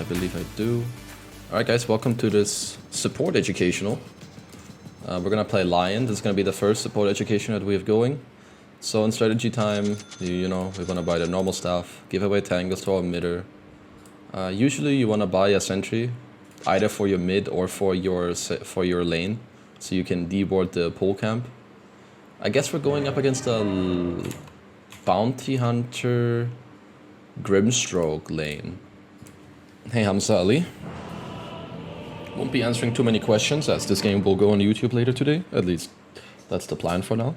I believe I do. Alright guys, welcome to this support educational. We're gonna play Lion. This is gonna be the first support education that we have going. So in strategy time, you know, we wanna buy the normal stuff, give away tangles to our midder. Usually you wanna buy a sentry, either for your mid or for your lane, so you can deward the pole camp. I guess we're going up against a bounty hunter Grimstroke lane. Hey Hamza Ali. Won't be answering too many questions as this game will go on YouTube later today. At least that's the plan for now.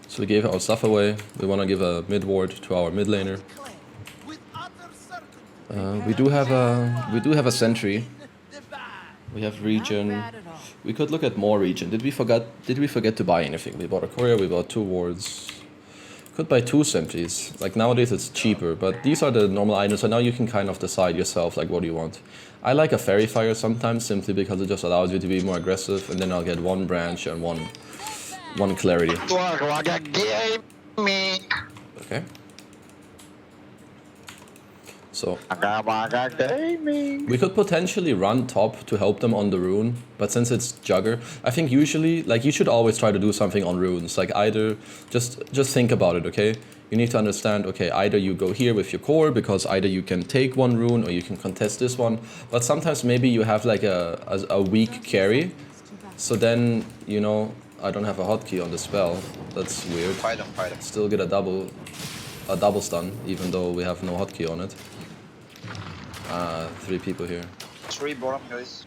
So we gave our stuff away. We want to give a mid ward to our mid laner. We do have a sentry. We have regen. We could look at more regen. Did we forget to buy anything? We bought a courier, we bought 2 wards. Could buy 2 sentries. Like nowadays it's cheaper, but these are the normal items, so now you can kind of decide yourself like what do you want. I like a fairy fire sometimes simply because it just allows you to be more aggressive, and then I'll get 1 branch and one clarity. Okay. So we could potentially run top to help them on the rune, but since it's Jugger, I think usually, like, you should always try to do something on runes. Like either just think about it, okay? You need to understand, okay, either you go here with your core because either you can take 1 rune or you can contest this one, but sometimes maybe you have like a weak carry, so then, you know, I don't have a hotkey on the spell. That's weird. Fight him. Still get a double stun even though we have no hotkey on it. 3 people here. 3 bottom, guys.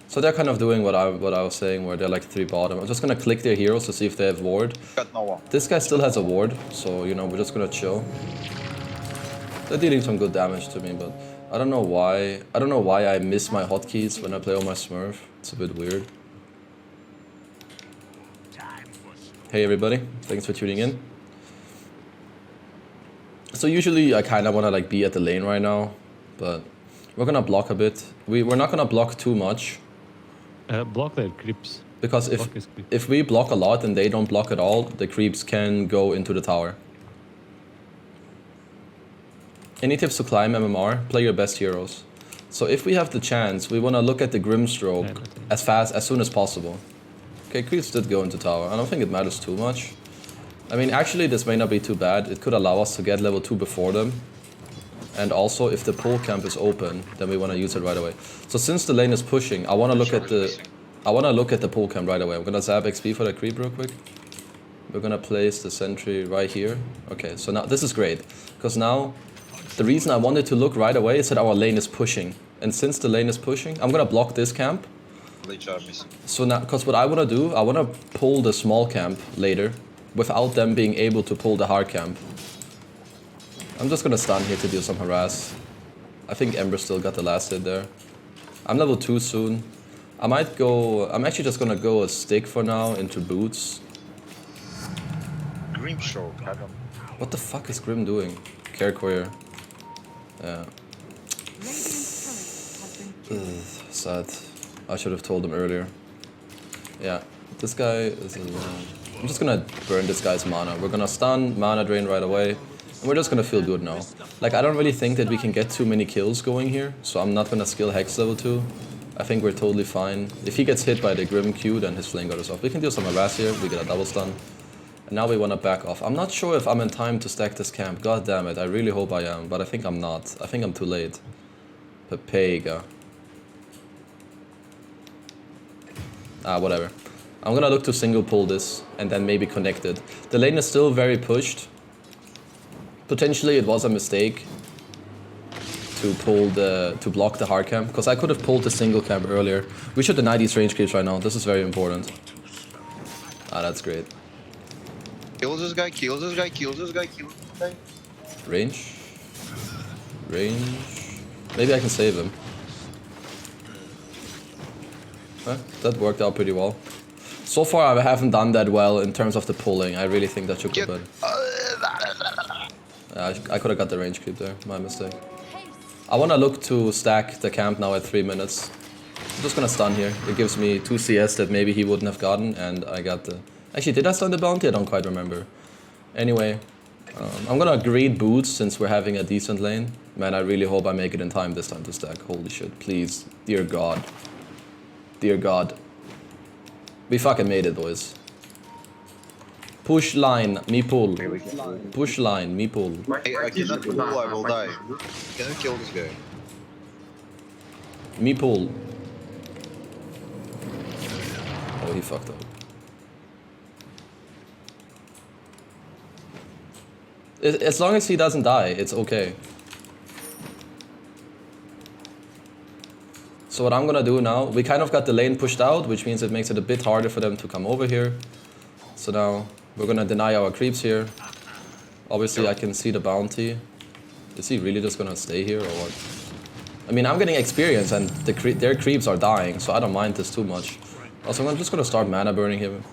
So they're kind of doing what I was saying, where they're like 3 bottom. I'm just gonna click their heroes to see if they have ward. Got no one. This guy still has a ward, so you know we're just gonna chill. They're dealing some good damage to me, but I don't know why. I don't know why I miss my hotkeys when I play on my Smurf. It's a bit weird. Hey everybody, thanks for tuning in. So usually I kind of want to like be at the lane right now, but we're gonna block a bit. We're not gonna block too much. Block their creeps. Because if we block a lot and they don't block at all, the creeps can go into the tower. Any tips to climb MMR? Play your best heroes. So if we have the chance, we wanna look at the Grimstroke as soon as possible. Okay, creeps did go into tower. I don't think it matters too much. I mean, actually, this may not be too bad. It could allow us to get level 2 before them. And also, if the pole camp is open, then we want to use it right away. So since the lane is pushing, I want to look at the pole camp right away. I'm gonna zap XP for the creep real quick. We're gonna place the sentry right here. Okay, so now this is great, because now the reason I wanted to look right away is that our lane is pushing, and since the lane is pushing, I'm gonna block this camp. So now, because what I want to do, I want to pull the small camp later, without them being able to pull the hard camp. I'm just gonna stun here to deal some harass. I think Ember still got the last hit there. I'm level 2 soon. I'm actually just gonna go a stick for now into boots. Grimstroke, What the fuck is Grim doing? Care courier. Yeah. Ugh, sad. I should have told him earlier. Yeah, this guy is I'm just gonna burn this guy's mana. We're gonna stun, mana drain right away, and we're just gonna feel good now. Like, I don't really think that we can get too many kills going here, so I'm not gonna skill Hex level 2. I think we're totally fine. If he gets hit by the Grim Q, then his flame goes off. We can deal some harass here, we get a double stun. And now we wanna back off. I'm not sure if I'm in time to stack this camp. God damn it, I really hope I am, but I think I'm not. I think I'm too late. Pepega. Whatever. I'm gonna look to single pull this and then maybe connect it. The lane is still very pushed. Potentially it was a mistake to block the hard camp, because I could have pulled the single camp earlier. We should deny these range creeps right now. This is very important. That's great. Kill this guy, kill this guy, kill this guy, kill this guy. Range. Maybe I can save him. That worked out pretty well. So far I haven't done that well in terms of the pulling. I really think that should go better. I could have got the range creep there, my mistake. I want to look to stack the camp now at 3 minutes. I'm just gonna stun here. It gives me 2 CS that maybe he wouldn't have gotten, and I got the... Actually, did I stun the bounty? I don't quite remember. Anyway, I'm gonna greed boots since we're having a decent lane. Man, I really hope I make it in time this time to stack. Holy shit, please. Dear God. Dear God. We fucking made it, boys. Push line, me pull. Push line, me pull. I cannot pull, I will die. Can we kill this guy? Me pull. Oh, he fucked up. As long as he doesn't die, it's okay. So what I'm gonna do now, we kind of got the lane pushed out, which means it makes it a bit harder for them to come over here. So now we're gonna deny our creeps here. Obviously I can see the bounty. Is he really just gonna stay here or what? I mean, I'm getting experience and their creeps are dying, so I don't mind this too much. Also, I'm just gonna start mana burning him.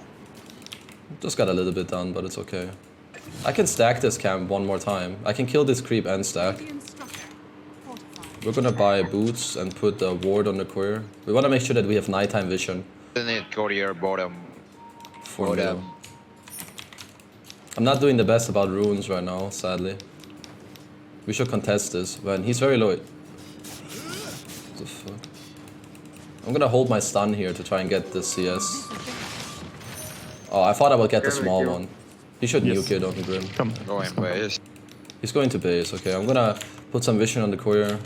Just got a little bit done, but it's okay. I can stack this camp one more time. I can kill this creep and stack. We're gonna buy boots and put the ward on the courier. We wanna make sure that we have nighttime vision. They need courier bottom. For middle. I'm not doing the best about runes right now, sadly. We should contest this, man. He's very low. What the fuck? I'm gonna hold my stun here to try and get the CS. Oh, I thought I would get the small one. He should nuke it on the Grim. Come. Going base. He's going to base, okay. I'm gonna put some vision on the courier.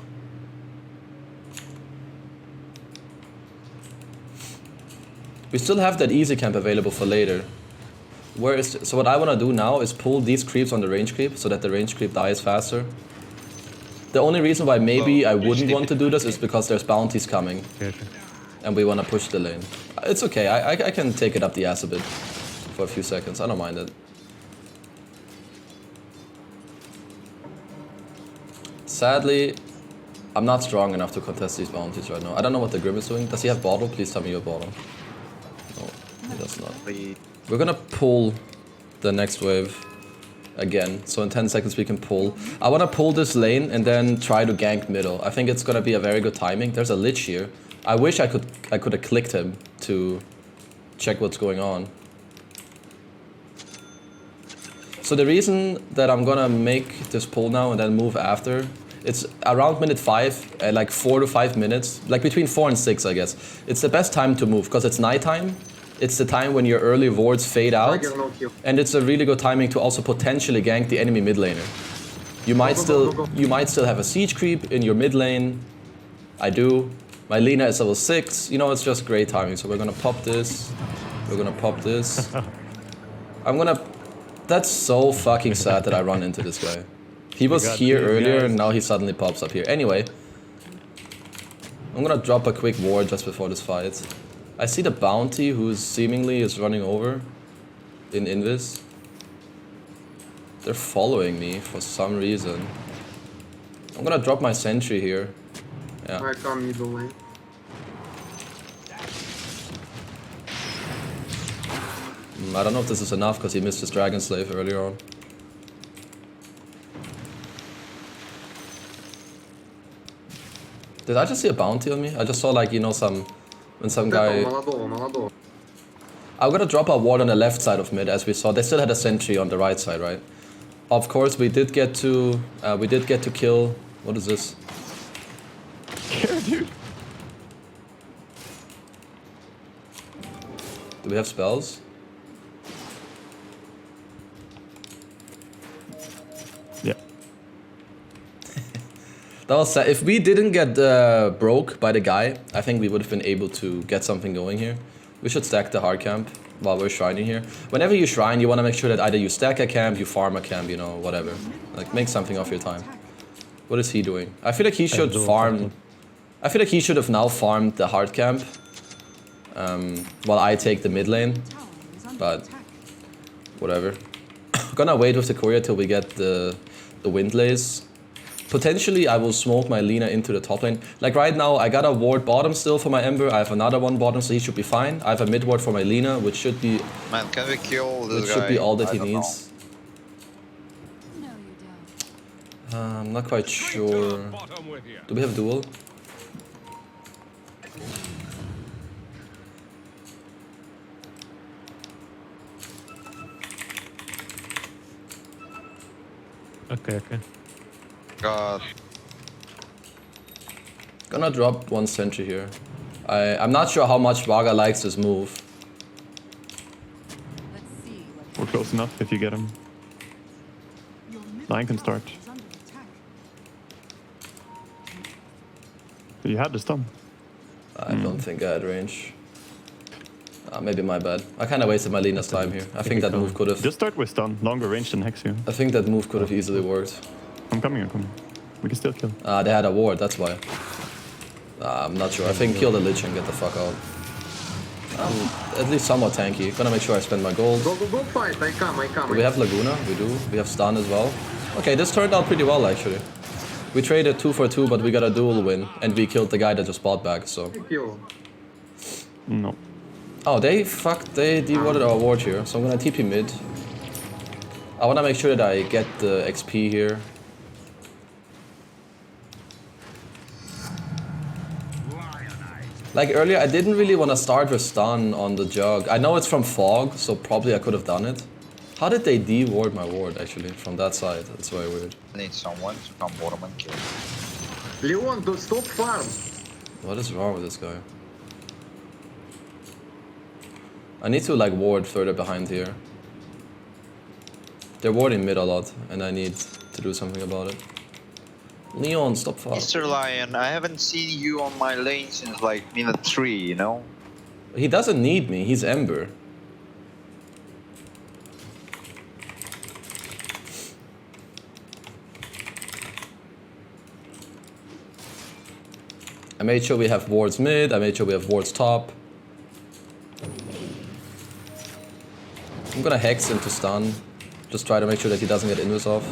We still have that easy camp available for later. So what I wanna do now is pull these creeps on the range creep so that the range creep dies faster. The only reason why maybe I wouldn't want to do this is because there's bounties coming. And we wanna push the lane. It's okay, I can take it up the ass a bit for a few seconds, I don't mind it. Sadly, I'm not strong enough to contest these bounties right now. I don't know what the Grim is doing. Does he have bottle? Please tell me you have bottle. No, he does not. We're gonna pull the next wave again. So in 10 seconds we can pull. I wanna pull this lane and then try to gank middle. I think it's gonna be a very good timing. There's a Lich here. I wish I could have clicked him to check what's going on. So the reason that I'm gonna make this pull now and then move after, it's around minute 5, like 4 to 5 minutes, like between 4 and 6 I guess. It's the best time to move because it's nighttime. It's the time when your early wards fade out, and it's a really good timing to also potentially gank the enemy mid laner. You might still have a siege creep in your mid lane. I do. My Lina is level 6. You know, it's just great timing. So we're gonna pop this. We're gonna pop this. That's so fucking sad that I run into this guy. He was here earlier and now he suddenly pops up here. Anyway, I'm gonna drop a quick ward just before this fight. I see the bounty who seemingly is running over in Invis. They're following me for some reason. I'm gonna drop my sentry here. Yeah. I come middle lane. I don't know if this is enough because he missed his Dragon Slave earlier on. Did I just see a bounty on me? I just saw like, you know, some guy... I'm gonna drop our ward on the left side of mid, as we saw. They still had a sentry on the right side, right? Of course, we did get to kill... What is this? Yeah, dude. Do we have spells? Yeah. That was sad. If we didn't get broke by the guy, I think we would have been able to get something going here. We should stack the hard camp while we're shrining here. Whenever you shrine, you want to make sure that either you stack a camp, you farm a camp, you know, whatever. Like, make something of your time. What is he doing? I feel like he should farm... I feel like he should have now farmed the hard camp. While I take the mid lane. But... whatever. Gonna wait with the courier till we get the wind lays. Potentially I will smoke my Lina into the top lane. Like right now I got a ward bottom still for my Ember. I have another one bottom, so he should be fine. I have a mid ward for my Lina, which should be... Man, can we kill this guy? Which should be all that he I don't needs. I'm not quite sure. Do we have duel? Okay, okay. God. Gonna drop one sentry here. I'm not sure how much Vaga likes this move. Let's see what We're close enough if you get him. your middle Line can tower start. is under attack. You had the stun. I don't think I had range. Maybe my bad. I kind of wasted my Lina's time here. I think that move could have. Just start with stun. Longer range than KheZu. I think that move could have easily worked. I'm coming. We can still kill. They had a ward, that's why. I'm not sure. I think kill the Lich and get the fuck out. At least somewhat tanky. Gonna make sure I spend my gold. Go fight. I come. Do we have Laguna? We do. We have stun as well. Okay, this turned out pretty well actually. We traded 2 for 2, but we got a duel win, and we killed the guy that just bought back. So. Kill. No. Oh, they dewarded our ward here. So I'm gonna TP mid. I wanna make sure that I get the XP here. Like earlier, I didn't really want to start with stun on the jug. I know it's from fog, so probably I could have done it. How did they deward my ward actually from that side? That's very weird. I need someone to come bottom and kill. Leon, don't stop farm. What is wrong with this guy? I need to like ward further behind here. They're warding mid a lot, and I need to do something about it. Leon, stop far. Mr. Lion, I haven't seen you on my lane since like minute 3, you know? He doesn't need me, he's Ember. I made sure we have wards mid, I made sure we have wards top. I'm gonna hex into stun. Just try to make sure that he doesn't get invis off.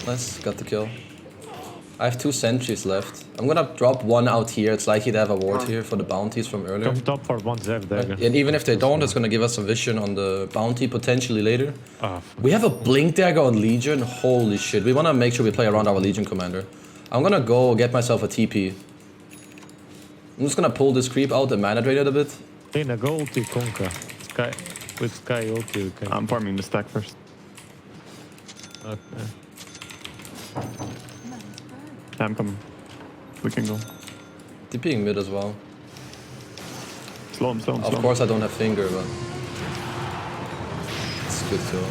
Nice, got the kill. I have 2 sentries left. I'm gonna drop one out here. It's likely to have a ward here for the bounties from earlier. Come top for one Zev dagger. And even if they don't, it's gonna give us some vision on the bounty potentially later. Ah, We have a blink dagger on Legion. Holy shit. We wanna make sure we play around our Legion commander. I'm gonna go get myself a TP. I'm just gonna pull this creep out and mana drain it a bit. Lina, go ulti Conka. Sky, with Sky ulti you can. I'm farming the stack first. Okay. Yeah, I'm coming. We can go. TPing mid as well. Slow him. Of course I don't have finger, but it's good too.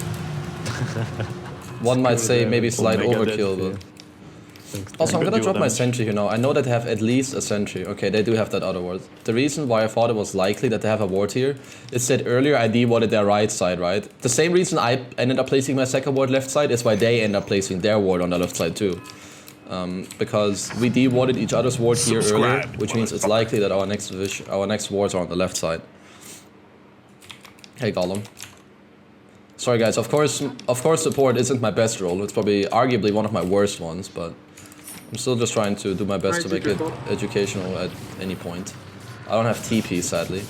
One might say maybe slight Omega overkill, dead, but also I'm Good gonna dual drop my damage. sentry here now. I know that they have at least a sentry. Okay, they do have that other ward. The reason why I thought it was likely that they have a ward here is that earlier I dewarded their right side, right? The same reason I ended up placing my second ward left side is why they end up placing their ward on the left side too. Because we dewarded each other's ward here earlier, which means it's likely that our next wards are on the left side. Hey Gollum. Sorry guys, of course support isn't my best role. It's probably arguably one of my worst ones, but I'm still just trying to do my best to make it educational at any point. I don't have TP, sadly.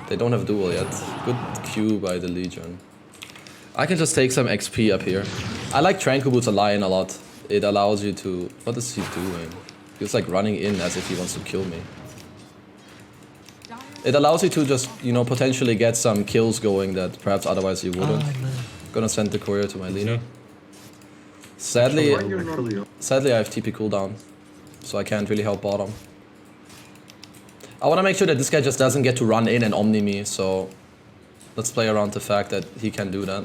They don't have duel yet. Good Q by the Legion. I can just take some XP up here. I like Tranquil Boots a Lion a lot. It allows you to... What is he doing? He's like running in as if he wants to kill me. It allows you to just, you know, potentially get some kills going that perhaps otherwise you wouldn't. Gonna send the courier to my Lina. Sadly, I have TP cooldown, so I can't really help bottom. I want to make sure that this guy just doesn't get to run in and omni me, so let's play around the fact that he can do that.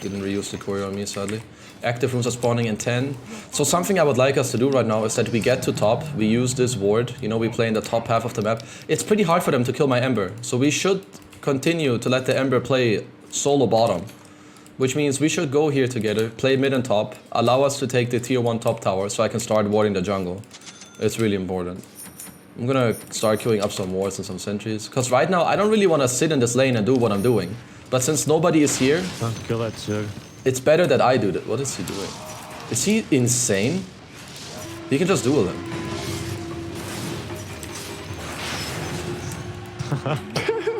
Didn't reuse the courier on me, sadly. Active runes are spawning in 10. So something I would like us to do right now is that we get to top, we use this ward, you know, we play in the top half of the map. It's pretty hard for them to kill my Ember, so we should continue to let the Ember play solo bottom. Which means we should go here together, play mid and top, allow us to take the tier 1 top tower so I can start warding the jungle. It's really important. I'm gonna start queuing up some wards and some sentries. Because right now I don't really want to sit in this lane and do what I'm doing. But since nobody is here, Don't kill that Zerg. it's better that I do that. What is he doing? Is he insane? He can just duel him.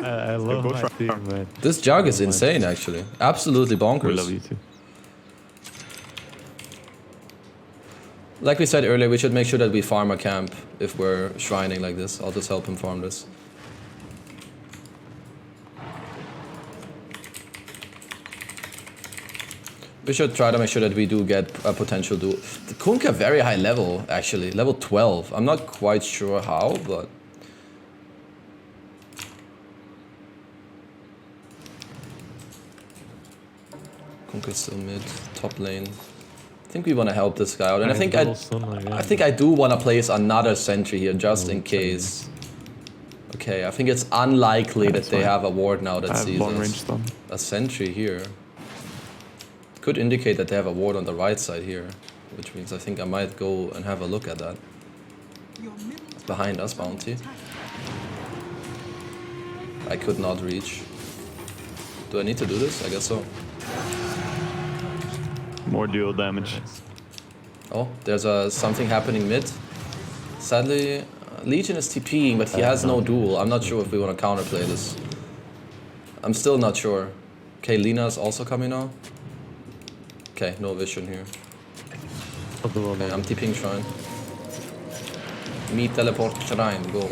I love go my try. team, man. This jug is insane actually. Absolutely We love bonkers. you too. Like we said earlier, we should make sure that we farm a camp if we're shrining like this. I'll just help him farm this. We should try to make sure that we do get a potential duel. The Kunkka very high level, actually. Level 12. I'm not quite sure how, but... Kunkka's still mid, top lane. I think we want to help this guy out, and I think I do want to place another sentry here just in case. Okay, I think it's unlikely that they have a ward now that sees long us. range stun. A sentry here could indicate that they have a ward on the right side here, which means I think I might go and have a look at that. Your middle Behind us, Bounty. I could not reach. Do I need to do this? I guess so. More dual damage. Oh, there's something happening mid. Sadly, Legion is TPing, but he has no duel. I'm not sure if we want to counterplay this. I'm still not sure. Okay, Lina's also coming now. Okay, no vision here. Okay, I'm TPing Shrine. Me teleport Shrine, go.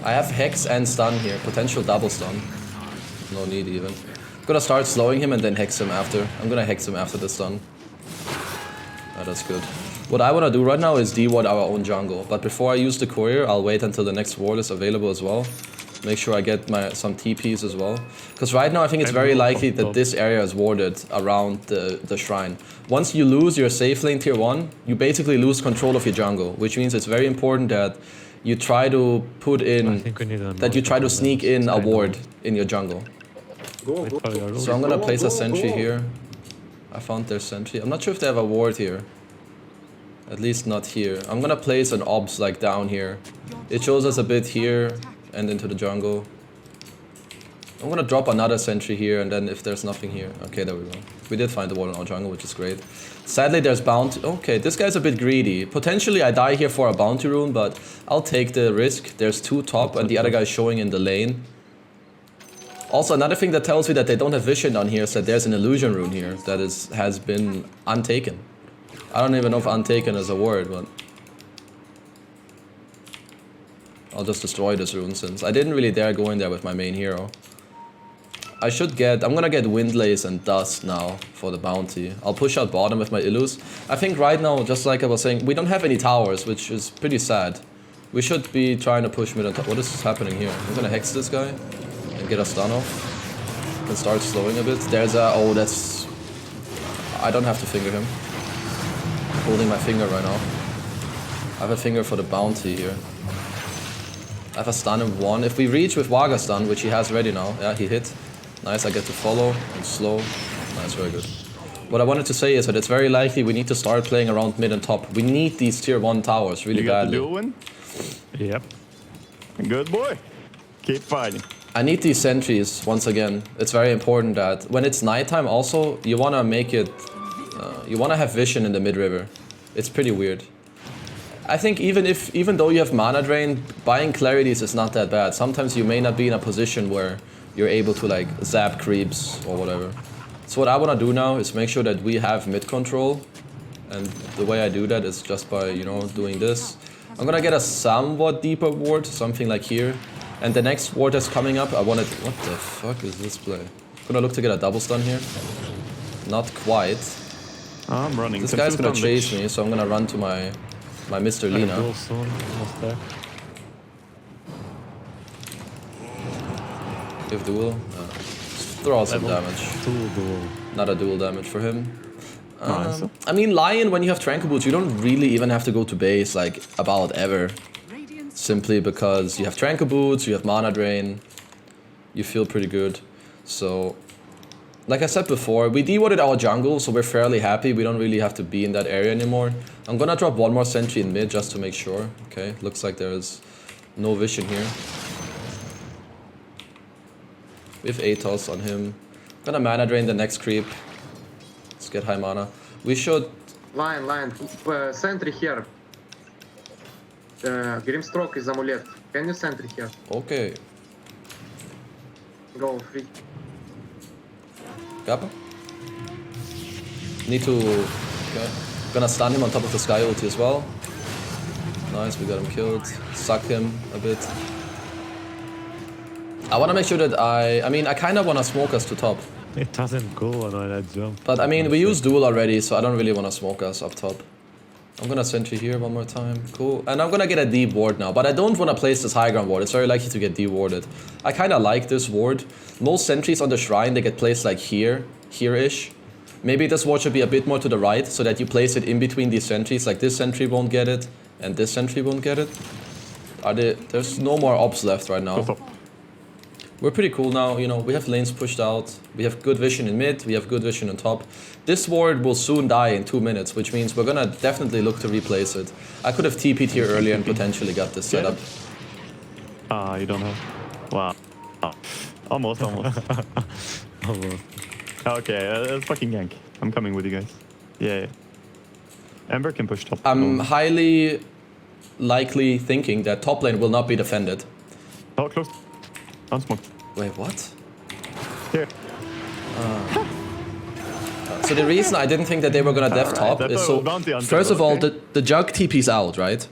I have Hex and stun here, potential double stun. No need even. I'm gonna start slowing him and then Hex him after. I'm gonna Hex him after the stun. Oh, that's good. What I wanna do right now is de-ward our own jungle. But before I use the courier, I'll wait until the next ward is available as well. Make sure I get some TPs as well. Because right now I think it's very likely that this area is warded around the shrine. Once you lose your safe lane tier 1, you basically lose control of your jungle. Which means it's very important that you try to put in... that you try to sneak in a ward in your jungle. Go, go. So I'm gonna place a sentry here. I found their sentry. I'm not sure if they have a ward here. At least not here. I'm gonna place an obs like down here. It shows us a bit here and into the jungle. I'm gonna drop another sentry here and then if there's nothing here. Okay, there we go. We did find the ward in our jungle, which is great. Sadly, there's bounty. Okay, this guy's a bit greedy. Potentially I die here for a bounty rune, but I'll take the risk. There's 2 top and the other guy's showing in the lane. Also, another thing that tells me that they don't have vision on here is that there's an illusion rune here that has been untaken. I don't even know if untaken is a word, but... I'll just destroy this rune since I didn't really dare go in there with my main hero. I'm gonna get Windlace and Dust now for the bounty. I'll push out bottom with my Illus. I think right now, just like I was saying, we don't have any towers, which is pretty sad. We should be trying to push mid on top. What is happening here? I'm gonna hex this guy and get a stun off. And start slowing a bit. There's a... Oh, that's... I don't have to finger him. I'm holding my finger right now. I have a finger for the bounty here. I have a stun in 1. If we reach with Waga stun, which he has ready now. Yeah, he hit. Nice, I get to follow and slow. Nice, very good. What I wanted to say is that it's very likely we need to start playing around mid and top. We need these tier 1 towers really badly. You got the dual win? Yep. Good boy. Keep fighting. I need these sentries once again. It's very important that when it's nighttime also, you want to make it... you want to have vision in the mid-river. It's pretty weird. I think even though you have mana drain, buying clarities is not that bad. Sometimes you may not be in a position where you're able to like zap creeps or whatever. So what I want to do now is make sure that we have mid control. And the way I do that is just by, you know, doing this. I'm gonna get a somewhat deeper ward, something like here. And the next ward that's coming up, I wanted... What the fuck is this play? I'm gonna look to get a double stun here. Not quite. I'm running. This guy's gonna chase me, so I'm gonna run to my Mr. Lina. Give duel. Throw out some damage. Not a duel damage for him. I mean, Lion, when you have Tranquil Boots, you don't really even have to go to base, like, about ever. Simply because you have Tranquil Boots, you have Mana Drain. You feel pretty good. So, like I said before, we de-warded our jungle, so we're fairly happy. We don't really have to be in that area anymore. I'm gonna drop 1 more sentry in mid just to make sure. Okay, looks like there's no vision here. We have Atos on him. Gonna mana drain the next creep. Let's get high mana. We should... Line. Sentry here. Grimstroke is amulet. Can you sentry here? Okay. Go free. Kappa? Need to... Okay. Gonna stun him on top of the Sky ulti as well. Nice, we got him killed. Suck him a bit. I wanna make sure that I mean, I kinda wanna smoke us to top. It doesn't go when I jump. But I mean, we used duel already, so I don't really want to smoke us up top. I'm gonna sentry here one more time. Cool. And I'm gonna get a deep ward now, but I don't want to place this high ground ward. It's very likely to get de-warded. I kind of like this ward. Most sentries on the shrine, they get placed like here, here-ish. Maybe this ward should be a bit more to the right, so that you place it in between these sentries. Like this sentry won't get it, and this sentry won't get it. There's no more ops left right now. Stop. We're pretty cool now, you know, we have lanes pushed out, we have good vision in mid, we have good vision on top. This ward will soon die in 2 minutes, which means we're gonna definitely look to replace it. I could have TP'd here earlier and potentially got this set up. Ah, you don't have. Wow. Ah. Almost. Almost. Okay, let's fucking gank. I'm coming with you guys. Yeah. Ember can push top. I'm highly likely thinking that top lane will not be defended. Oh, close. Unsmoked. Wait, what? Here. So the reason I didn't think that they were gonna def top Alright, is that's so, a bounty hunter, first of all, okay. the jug TP's out, right?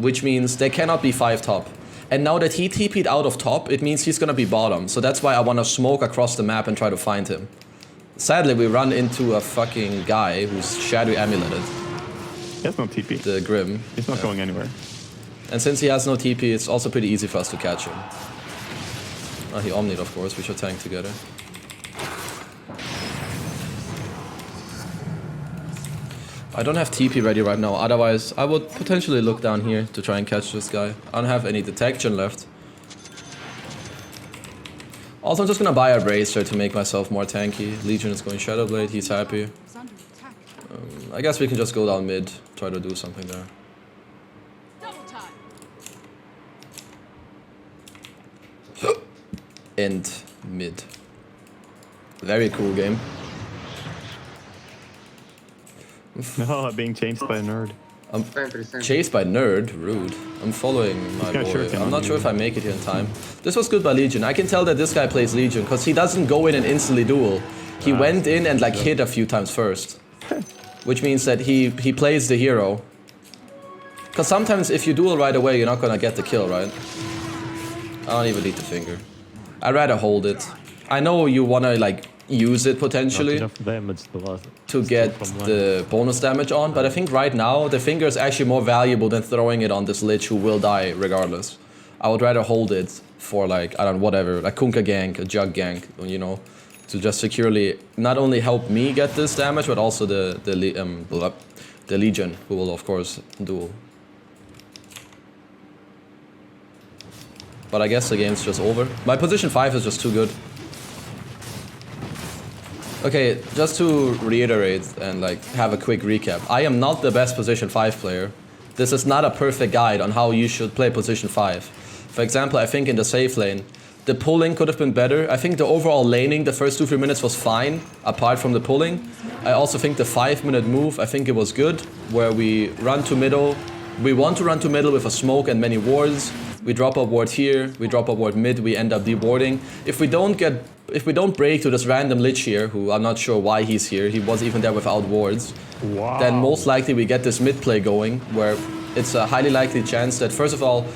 Which means they cannot be 5 top. And now that he TP'd out of top, it means he's gonna be bottom. So that's why I wanna smoke across the map and try to find him. Sadly, we run into a fucking guy who's shadow amuleted, He has no TP. the Grim. He's not going anywhere. And since he has no TP, it's also pretty easy for us to catch him. Oh, he omnied, of course. We should tank together. I don't have TP ready right now. Otherwise, I would potentially look down here to try and catch this guy. I don't have any detection left. Also, I'm just gonna buy a bracer to make myself more tanky. Legion is going Shadow Blade. He's happy. Is under attack. I guess we can just go down mid, try to do something there. Double time. End mid. Very cool game. No, being changed by a nerd. Sentry. Chased by nerd, rude. I'm following my got boy. shuriken I'm on not you. sure if I make it here in time. This was good by Legion. I can tell that this guy plays Legion because he doesn't go in and instantly duel. He went in and like hit a few times first, which means that he plays the hero. Because sometimes if you duel right away, you're not gonna get the kill, right? I don't even need the finger. I'd rather hold it. I know you wanna like use it potentially Not enough damage to us. to get the bonus damage on, but I think right now the finger is actually more valuable than throwing it on this lich who will die regardless. I would rather hold it for like, I don't know, whatever, like Kunkka gank, a jug gank, you know, to just securely not only help me get this damage, but also the Legion, who will of course duel. But I guess the game's just over. My position 5 is just too good. Okay, just to reiterate and like have a quick recap. I am not the best position 5 player. This is not a perfect guide on how you should play position 5. For example, I think in the safe lane, the pulling could have been better. I think the overall laning the first 2-3 minutes was fine, apart from the pulling. I also think the 5-minute move, I think it was good, where we run to middle. We want to run to middle with a smoke and many wards. We drop a ward here, we drop a ward mid, we end up dewarding. If we don't break to this random lich here, who I'm not sure why he's here, he was even there without wards, Wow. then most likely we get this mid play going, where it's a highly likely chance that first of all,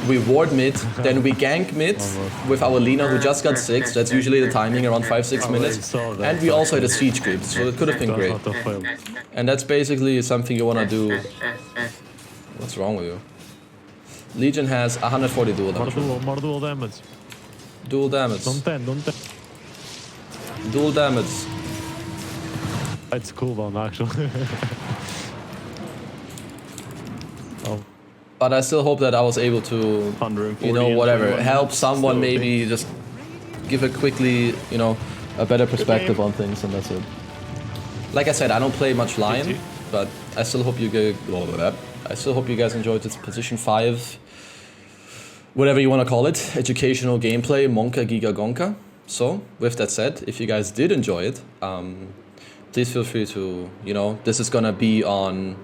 we ward mid, then we gank mid with our Lina who just got 6, that's usually the timing, around 5-6 minutes, saw that. and we also had a siege creep, so it could have been great. And that's basically something you wanna do. What's wrong with you? Legion has 140 dual damage. More dual damage. Dual damage. Don't 10. Dual damage. It's cooldown actually. Oh, But I still hope that I was able to, 140 you know, and whatever, 21. help someone Still maybe just give a quickly, you know, a better perspective on things, and that's it. Like I said, I don't play much Lion, but I still hope you guys enjoyed this position 5, whatever you want to call it, educational gameplay, Monka Giga Gonka. So, with that said, if you guys did enjoy it, please feel free to, you know, this is gonna be on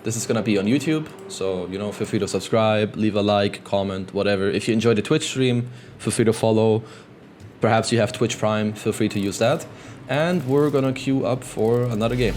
YouTube, so, you know, feel free to subscribe, leave a like, comment, whatever. If you enjoyed the Twitch stream, feel free to follow. Perhaps you have Twitch Prime, feel free to use that. And we're gonna queue up for another game.